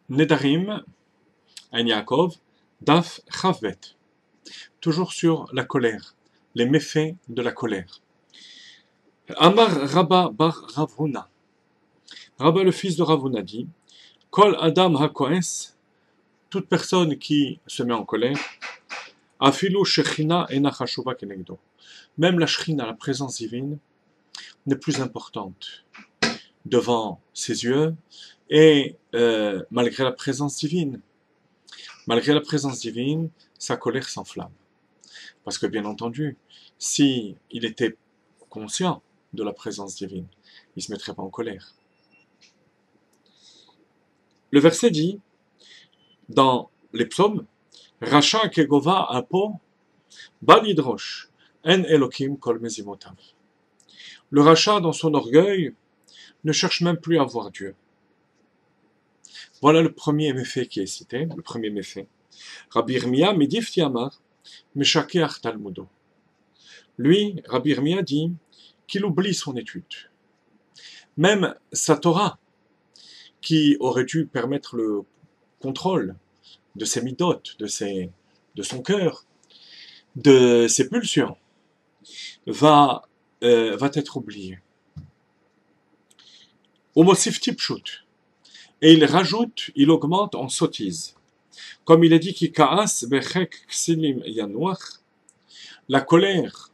Nedarim, Ein Yaakov, Daf Chavbet. Toujours sur la colère, les méfaits de la colère. Amar Rabba bar Rav Huna. Rabba le fils de Rav Huna dit, Kol Adam hakoes, toute personne qui se met en colère, Afilu Shechina ena chashuva kenegdo. Même la Shechina, la présence divine, n'est plus importante devant ses yeux, et malgré la présence divine, sa colère s'enflamme. Parce que bien entendu, si il était conscient de la présence divine, il ne se mettrait pas en colère. Le verset dit, dans les psaumes, Racha kegova apo balidrosh en elokim kol mezimotav. Le rachat, dans son orgueil, ne cherche même plus à voir Dieu. Voilà le premier méfait qui est cité, le premier méfait. Rabbi Yirmiyah medifti amar meshakeach talmudo. Lui, Rabbi Yirmiyah dit qu'il oublie son étude. Même sa Torah, qui aurait dû permettre le contrôle de ses midot, de son cœur, de ses pulsions, va être oublié. Omosif tipshut. Et il rajoute, il augmente en sottise. Comme il est dit, la colère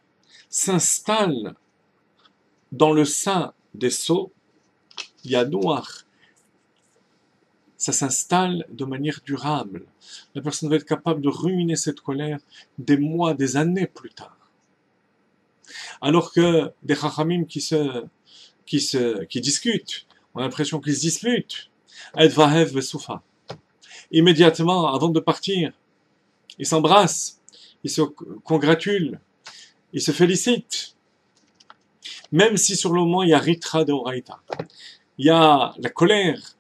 s'installe dans le sein des sots, yanoir. Ça s'installe de manière durable. La personne va être capable de ruminer cette colère des mois, des années plus tard. Alors que des chachamim qui discutent, on a l'impression qu'ils se disputent. Immédiatement, avant de partir, ils s'embrassent, ils se congratulent, ils se félicitent. Même si sur le moment, il y a ritra de oraita. Il y a la colère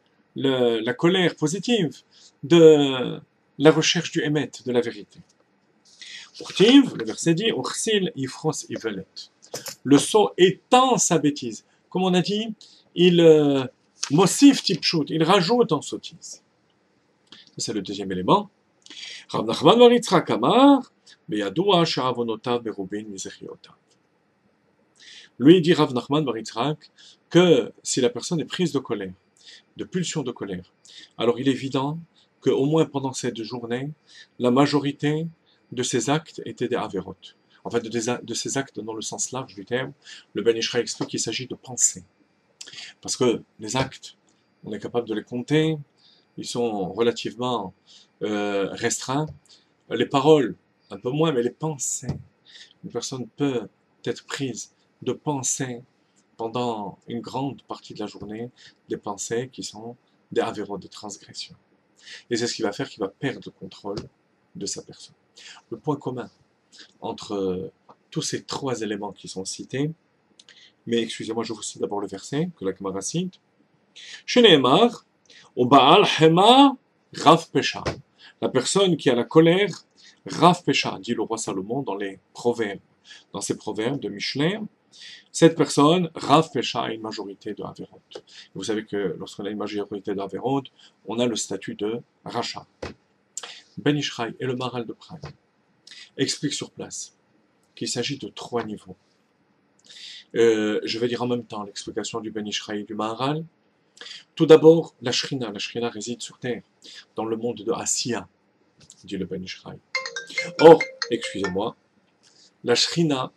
positive de la recherche du émet, de la vérité. Le verset dit, le sot étend sa bêtise. Comme on a dit, il mosif tipshut, il rajoute en sottise. C'est le deuxième élément. Rav Nachman bar Yitzchak amar, beyadua she'avonotav berubin mizechiotav. Lui dit Rav Nachman bar Yitzchak que si la personne est prise de colère, de pulsion de colère, alors il est évident qu'au moins pendant cette journée, la majorité de ses actes étaient des averot. En fait, de ces actes dans le sens large du terme, le Ben Ish Chai explique qu'il s'agit de pensées. Parce que les actes, on est capable de les compter, ils sont relativement restreints. Les paroles, un peu moins, mais les pensées. Une personne peut être prise de penser pendant une grande partie de la journée, des pensées qui sont des avérots, des transgressions. Et c'est ce qui va faire qu'il va perdre le contrôle de sa personne. Le point commun entre tous ces trois éléments qui sont cités, mais excusez-moi, je vous cite d'abord le verset que la Gemara cite. Sheneemar, au Baal Hema, Rav Pesha. La personne qui a la colère, Rav Pesha, dit le roi Salomon dans ses proverbes de Mishneh. Cette personne, Rav Pesha, a une majorité de Averot. Vous savez que lorsqu'on a une majorité d'Averot, on a le statut de Racha. Ben Ish Chai et le Maharal de Prague expliquent sur place qu'il s'agit de trois niveaux. Je vais dire en même temps l'explication du Ben Ish Chai et du Maharal. Tout d'abord, la Shrina réside sur terre, dans le monde de Asiya, dit le Ben Ish Chai. Or, excusez-moi, la Shrina,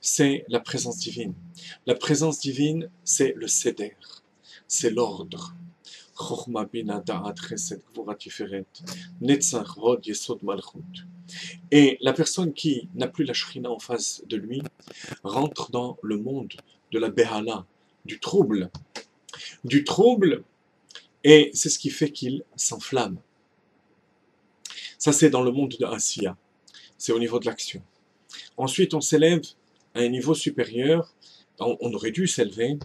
c'est la présence divine. La présence divine, c'est le seder, c'est l'ordre. Et la personne qui n'a plus la Shrina en face de lui rentre dans le monde de la Behala, du trouble, et c'est ce qui fait qu'il s'enflamme. Ça, c'est dans le monde de Asiya, c'est au niveau de l'action. Ensuite, on s'élève à un niveau supérieur, on aurait dû s'élever,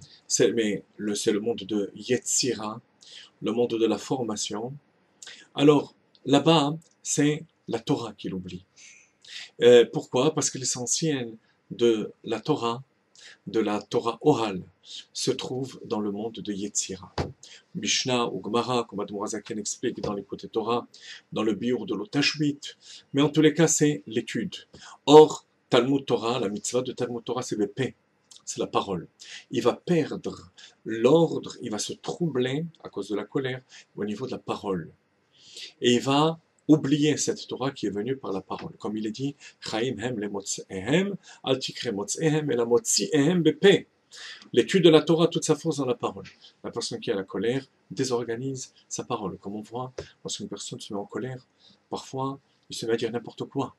mais c'est le monde de Yetzira, le monde de la formation. Alors, là-bas, c'est la Torah qu'il oublie. Pourquoi? Parce que l'essentiel de la Torah oral, se trouve dans le monde de Yetzira. Mishnah ou Gemara, comme Admor HaZaken explique dans l'écoute Torah, dans le biur de l'Otashbit. Mais en tous les cas, c'est l'étude. Or, Talmud Torah, la mitzvah de Talmud Torah, c'est le paix, c'est la parole. Il va perdre l'ordre, il va se troubler à cause de la colère au niveau de la parole. Et il va oublier cette Torah qui est venue par la parole. Comme il est dit, Chaim hem le motzehem, al tikre motzehem, et la motzehem bepe. L'étude de la Torah, toute sa force dans la parole. La personne qui a la colère désorganise sa parole. Comme on voit, lorsqu'une personne se met en colère, parfois, il se met à dire n'importe quoi.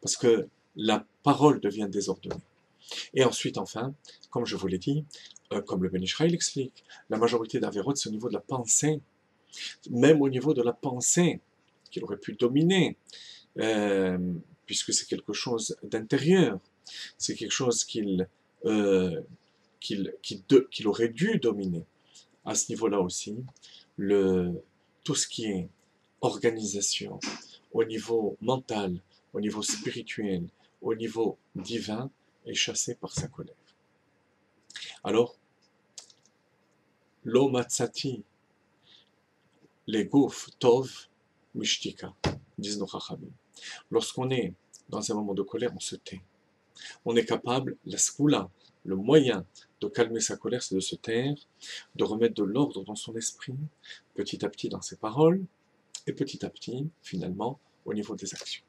Parce que la parole devient désordonnée. Et ensuite, enfin, comme je vous l'ai dit, comme le Ben Ish Chai l'explique, la majorité d'Averot, c'est au niveau de la pensée. Même au niveau de la pensée, qu'il aurait pu dominer, puisque c'est quelque chose d'intérieur. C'est quelque chose qu'il aurait dû dominer. À ce niveau-là aussi, tout ce qui est organisation, au niveau mental, au niveau spirituel, au niveau divin, est chassé par sa colère. Alors, lo matzati, les gouf tov mishtika, disent nos chachamim. Lorsqu'on est dans un moment de colère, on se tait. On est capable, la skoula, le moyen de calmer sa colère, c'est de se taire, de remettre de l'ordre dans son esprit, petit à petit dans ses paroles, et petit à petit, finalement, au niveau des actions.